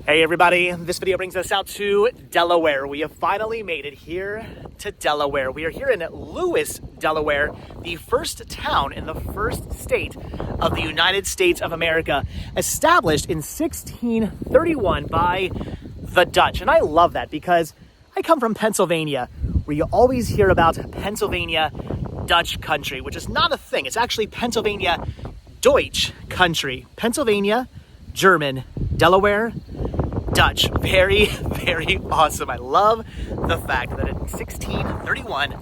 Hey everybody, this video brings us out to Delaware. We have finally made it here to Delaware. We are here in Lewes, Delaware, the first town in the first state of the United States of America, established in 1631 by the Dutch. And I love that because I come from Pennsylvania, where you always hear about Pennsylvania Dutch country, which is not a thing. It's actually Pennsylvania Deutsch country. Pennsylvania, German, Delaware, Dutch. Very, very awesome. I love the fact that in 1631,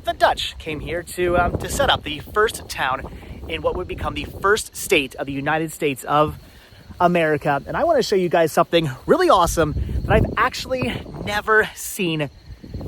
the Dutch came here to set up the first town in what would become the first state of the United States of America. And I want to show you guys something really awesome that I've actually never seen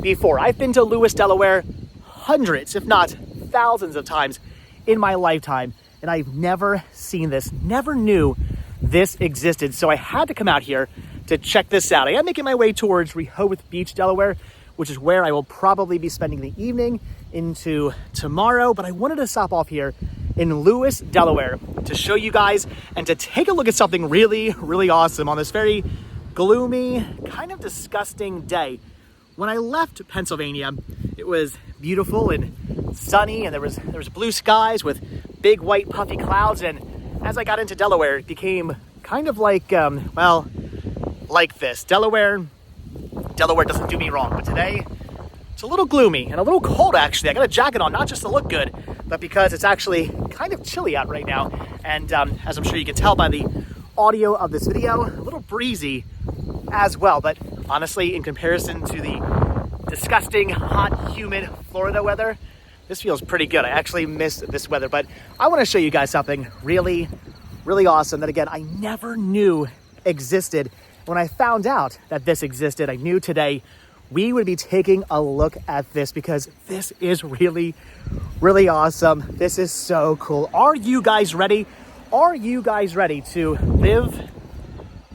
before. I've been to Lewes, Delaware hundreds, if not thousands of times in my lifetime, and I've never seen this, never knew this existed. So I had to come out here to check this out. I am making my way towards Rehoboth Beach, Delaware, which is where I will probably be spending the evening into tomorrow. But I wanted to stop off here in Lewes, Delaware to show you guys and to take a look at something really, really awesome on this very gloomy, kind of disgusting day. When I left Pennsylvania, it was beautiful and sunny, and there was blue skies with big white puffy clouds. And as I got into Delaware, it became kind of like, like this. Delaware doesn't do me wrong, but today it's a little gloomy and a little cold actually. I got a jacket on, not just to look good, but because it's actually kind of chilly out right now. And as I'm sure you can tell by the audio of this video, a little breezy as well. But honestly, in comparison to the disgusting, hot, humid Florida weather, this feels pretty good. I actually miss this weather, but I want to show you guys something really, really awesome that, again, I never knew existed. When I found out that this existed, I knew today we would be taking a look at this because this is really, really awesome. This is so cool. Are you guys ready? Are you guys ready to live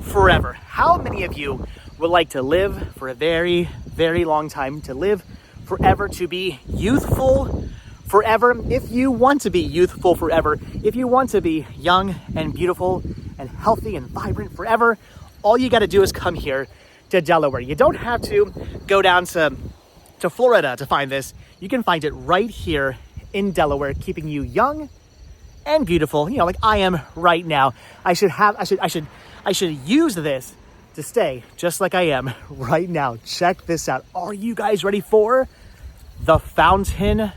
forever? How many of you would like to live for a very, very long time, to live forever, to be youthful forever? If you want to be youthful forever, if you want to be young and beautiful and healthy and vibrant forever, all you got to do is come here to Delaware. You don't have to go down to Florida to find this. You can find it right here in Delaware, keeping you young and beautiful, like I am right now. I should use this to stay just like I am right now. Check this out. Are you guys ready for the Fountain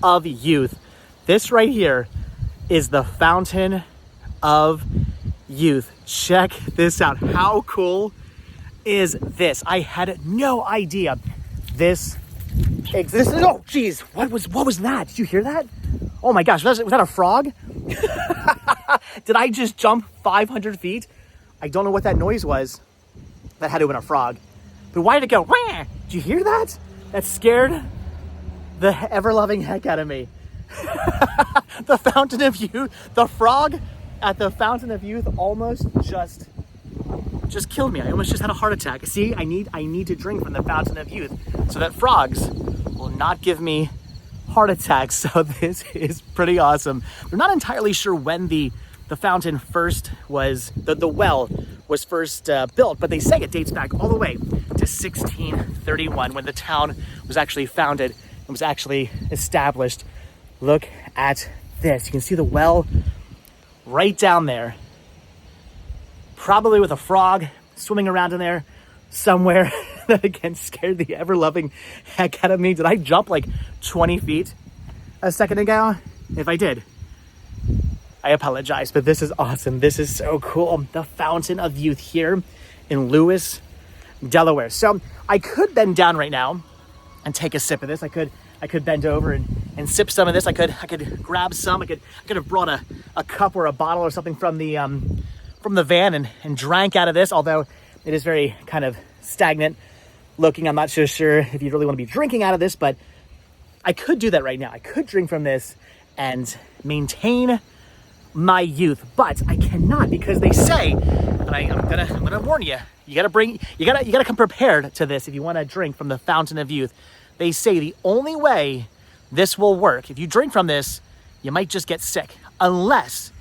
of Youth? This right here is the Fountain of Youth. Check this out. How cool is this? I had no idea this existed. Oh geez, what was that? Did you hear that? Oh my gosh, was that a frog? Did I just jump 500 feet? I don't know what that noise was. That had to have been a frog. But why did it go? Wah! Did you hear that? That scared the ever-loving heck out of me. The Fountain of Youth, the frog at the Fountain of Youth almost just killed me. I almost just had a heart attack. See, I need to drink from the Fountain of Youth so that frogs will not give me heart attacks. So this is pretty awesome. We're not entirely sure when the fountain first was, the well was first built, but they say it dates back all the way to 1631 when the town was actually founded and was actually established. Look at this. You can see the well right down there, probably with a frog swimming around in there somewhere. That again scared the ever-loving heck out of me. Did I jump like 20 feet a second ago? If I did, I apologize, but this is awesome. This is so cool. The Fountain of Youth here in Lewes, Delaware. So I could bend down right now and take a sip of this. I could bend over and sip some of this. I could grab some. I could have brought a cup or a bottle or something from the van and drank out of this, although it is very kind of stagnant looking. I'm not so sure if you really want to be drinking out of this, but I could do that right now. I could drink from this and maintain my youth, but I cannot because they say, and I'm gonna warn you, you gotta come prepared to this if you want to drink from the Fountain of Youth. They say the only way this will work, if you drink from this, you might just get sick, unless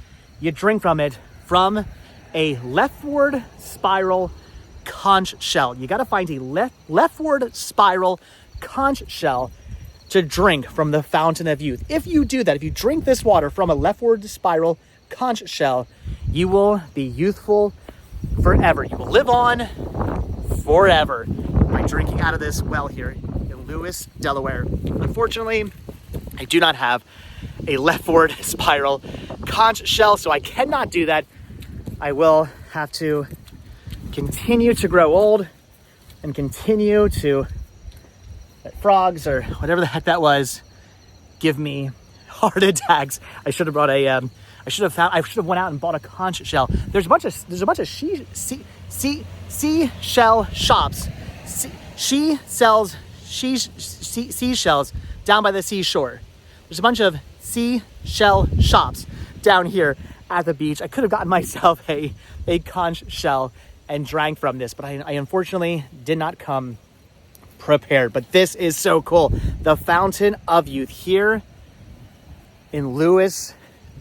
you drink from it from a leftward spiral conch shell. You got to find a leftward spiral conch shell to drink from the Fountain of Youth. If you do that, if you drink this water from a leftward spiral conch shell, you will be youthful forever. You will live on forever by drinking out of this well here in Lewes, Delaware. Unfortunately, I do not have a leftward spiral conch shell, so I cannot do that. I will have to continue to grow old and continue to let frogs or whatever the heck that was give me heart attacks. I should have brought a I should have went out and bought a conch shell. There's a bunch of seashell shops. She sells seashells down by the seashore. There's a bunch of seashell shops down here at the beach. I could have gotten myself a conch shell and drank from this, but I unfortunately did not come prepared. But this is so cool. The Fountain of Youth here in Lewes,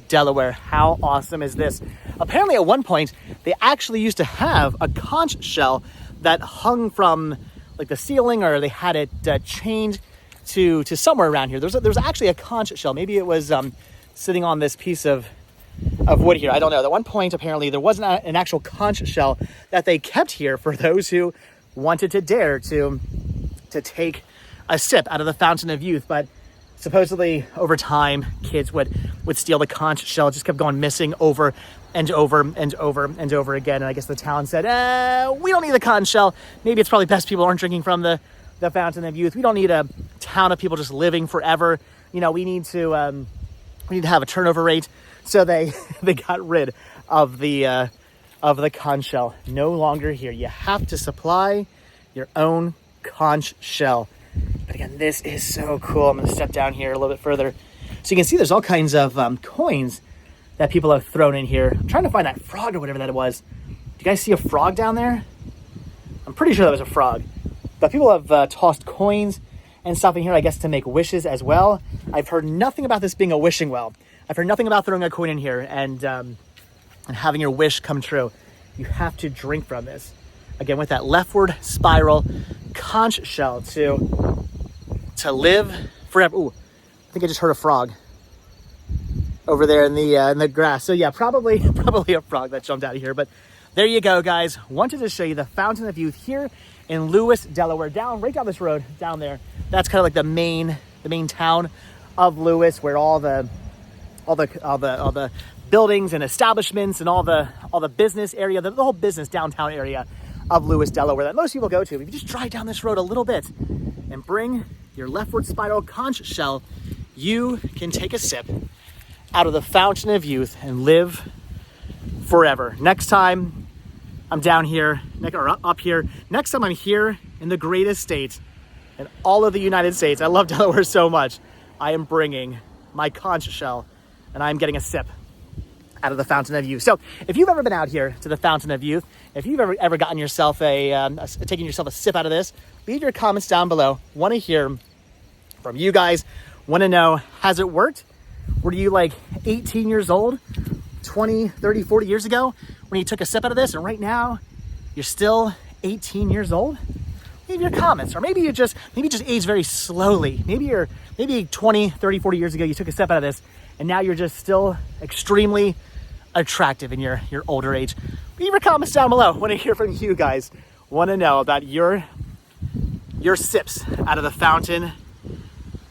Delaware. How awesome is this? Apparently at one point, they actually used to have a conch shell that hung from like the ceiling, or they had it chained to somewhere around here. There was actually a conch shell. Maybe it was sitting on this piece of wood here. I don't know. At one point, apparently, there wasn't an actual conch shell that they kept here for those who wanted to dare to take a sip out of the Fountain of Youth. But supposedly, over time, kids would steal the conch shell. It just kept going missing over and over and over and over again. And I guess the town said, we don't need the conch shell. Maybe it's probably best people aren't drinking from the Fountain of Youth. We don't need a town of people just living forever. You know, we need to have a turnover rate. So they got rid of the conch shell. No longer here. You have to supply your own conch shell. But again, this is so cool. I'm going to step down here a little bit further. So you can see there's all kinds of coins that people have thrown in here. I'm trying to find that frog or whatever that was. Do you guys see a frog down there? I'm pretty sure that was a frog. But people have tossed coins and stuff in here, I guess, to make wishes as well. I've heard nothing about this being a wishing well. I've heard nothing about throwing a coin in here and having your wish come true. You have to drink from this. Again, with that leftward spiral conch shell to live forever. Ooh, I think I just heard a frog over there in the grass. So yeah, probably a frog that jumped out of here. But there you go, guys. Wanted to show you the Fountain of Youth here in Lewes, Delaware. Right down this road down there. That's kind of like the main town of Lewes, where all the buildings and establishments and all the business area, the whole business downtown area of Lewes, Delaware, that most people go to. If you just drive down this road a little bit and bring your leftward spiral conch shell, you can take a sip out of the Fountain of Youth and live forever. Next time I'm down here, or up here, next time I'm here in the greatest state in all of the United States, I love Delaware so much, I am bringing my conch shell and I'm getting a sip out of the Fountain of Youth. So if you've ever been out here to the Fountain of Youth, if you've ever gotten yourself taking yourself a sip out of this, leave your comments down below. Want to hear from you guys. Want to know, has it worked? Were you like 18 years old 20, 30, 40 years ago when you took a sip out of this, and right now you're still 18 years old? Leave your comments. Or maybe you just age very slowly. Maybe 20, 30, 40 years ago you took a sip out of this, and now you're just still extremely attractive in your older age. Leave your comments down below. Want to hear from you guys. Want to know about your sips out of the Fountain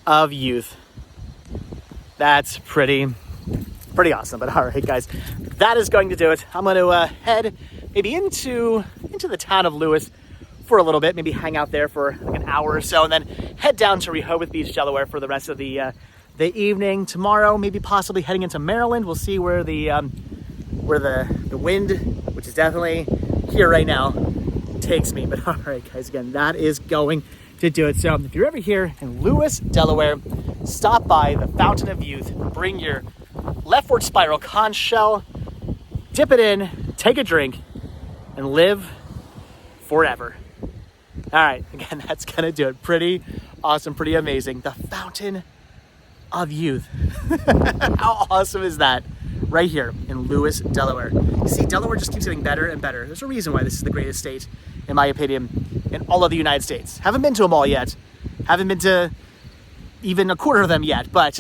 of Youth. That's pretty awesome. But all right, guys, that is going to do it. I'm going to head maybe into the town of Lewes for a little bit, maybe hang out there for like an hour or so, and then head down to Rehoboth Beach, Delaware for the rest of the evening. Tomorrow, maybe possibly heading into Maryland. We'll see where the wind, which is definitely here right now, takes me. But all right, guys, again, that is going to do it. So if you're ever here in Lewes, Delaware, stop by the Fountain of Youth, bring your leftward spiral conch shell, dip it in, take a drink, and live forever. All right, again, that's going to do it. Pretty awesome, pretty amazing. The Fountain of Youth. How awesome is that? right here in Lewes, Delaware. You see, Delaware just keeps getting better and better. There's a reason why this is the greatest state, in my opinion, in all of the United States. Haven't been to them all yet. Haven't been to even a quarter of them yet, but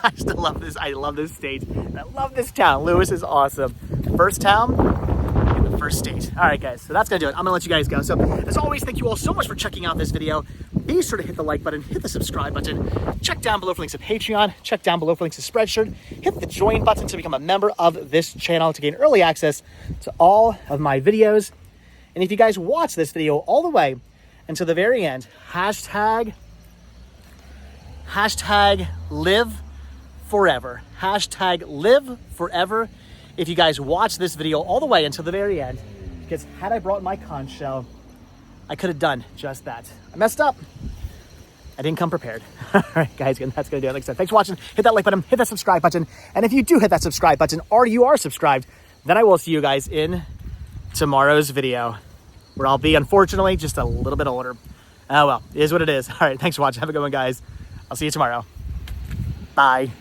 I still love this. I love this state. And I love this town. Lewes is awesome. First town in the first state. All right, guys, so that's gonna do it. I'm gonna let you guys go. So as always, thank you all so much for checking out this video. Be sure to hit the like button, hit the subscribe button, check down below for links to Patreon, check down below for links to Spreadshirt, hit the join button to become a member of this channel to gain early access to all of my videos. And if you guys watch this video all the way until the very end, hashtag live forever. Hashtag live forever. If you guys watch this video all the way until the very end, because had I brought my conch shell, I could have done just that. I messed up. I didn't come prepared. All right, guys, that's going to do it. Like I said, thanks for watching. Hit that like button, hit that subscribe button. And if you do hit that subscribe button or you are subscribed, then I will see you guys in tomorrow's video, where I'll be, unfortunately, just a little bit older. Oh, well, it is what it is. All right, thanks for watching. Have a good one, guys. I'll see you tomorrow. Bye.